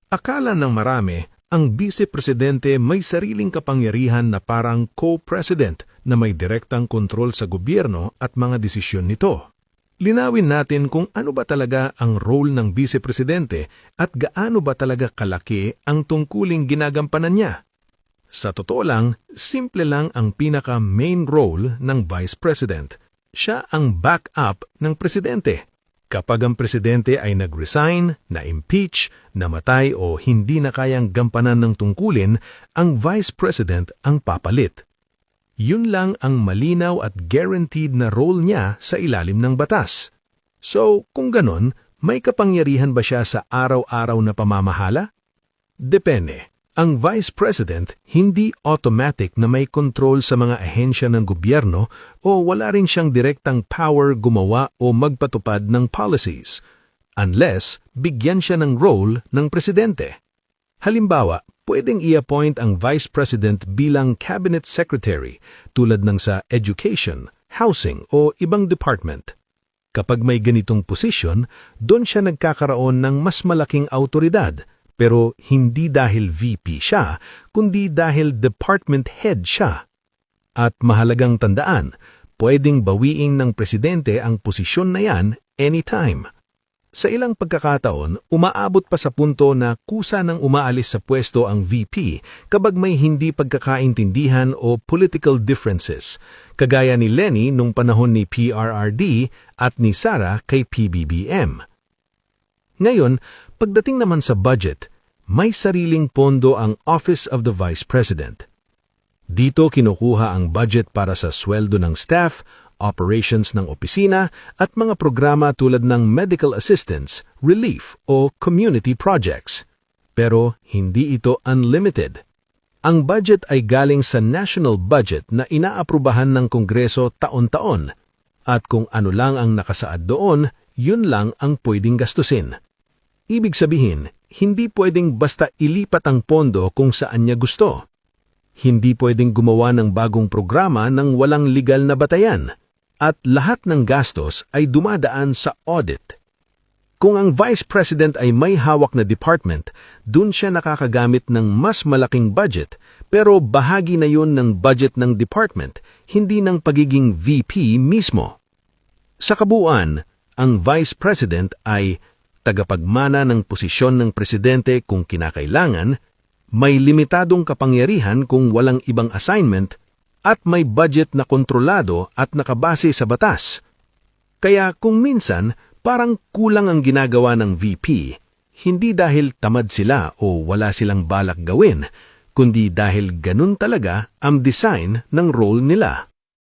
Akala ng marami, ang Vice-Presidente may sariling kapangyarihan na parang co-president na may direktang kontrol sa gobyerno at mga desisyon nito. Linawin natin kung ano ba talaga ang role ng Vice-Presidente at gaano ba talaga kalaki ang tungkuling ginagampanan niya. Sa totoo lang, simple lang ang pinaka-main role ng Vice President. Siya ang backup ng Presidente. Kapag ang Presidente ay nag-resign, na-impeach, namatay o hindi na kayang gampanan ng tungkulin, ang Vice President ang papalit. Yun lang ang malinaw at guaranteed na role niya sa ilalim ng batas. So, kung ganon, may kapangyarihan ba siya sa araw-araw na pamamahala? Depende. Ang Vice President hindi automatic na may control sa mga ahensya ng gobyerno o wala rin siyang direktang power gumawa o magpatupad ng policies, unless bigyan siya ng role ng Presidente. Halimbawa, pwedeng i-appoint ang Vice President bilang Cabinet Secretary tulad ng sa Education, Housing o ibang department. Kapag may ganitong posisyon, doon siya nagkakaroon ng mas malaking autoridad, pero hindi dahil VP siya, kundi dahil department head siya. At mahalagang tandaan, pwedeng bawiin ng Presidente ang posisyon na yan anytime. Sa ilang pagkakataon, umaabot pa sa punto na kusa nang umaalis sa pwesto ang VP kapag may hindi pagkakaintindihan o political differences, kagaya ni Lenny nung panahon ni PRRD at ni Sara kay PBBM. Ngayon, pagdating naman sa budget, may sariling pondo ang Office of the Vice President. Dito kinukuha ang budget para sa sweldo ng staff, operations ng opisina at mga programa tulad ng medical assistance, relief o community projects. Pero hindi ito unlimited. Ang budget ay galing sa national budget na inaaprubahan ng Kongreso taon-taon. At kung ano lang ang nakasaad doon, yun lang ang pwedeng gastusin. Ibig sabihin, hindi pwedeng basta ilipat ang pondo kung saan niya gusto. Hindi pwedeng gumawa ng bagong programa ng walang legal na batayan. At lahat ng gastos ay dumadaan sa audit. Kung ang Vice President ay may hawak na department, dun siya nakakagamit ng mas malaking budget, pero bahagi na yun ng budget ng department, hindi ng pagiging VP mismo. Sa kabuuan, ang Vice President ay tagapagmana ng posisyon ng Presidente kung kinakailangan, may limitadong kapangyarihan kung walang ibang assignment, at may budget na kontrolado at nakabase sa batas. Kaya kung minsan, parang kulang ang ginagawa ng VP, hindi dahil tamad sila o wala silang balak gawin, kundi dahil ganun talaga ang design ng role nila.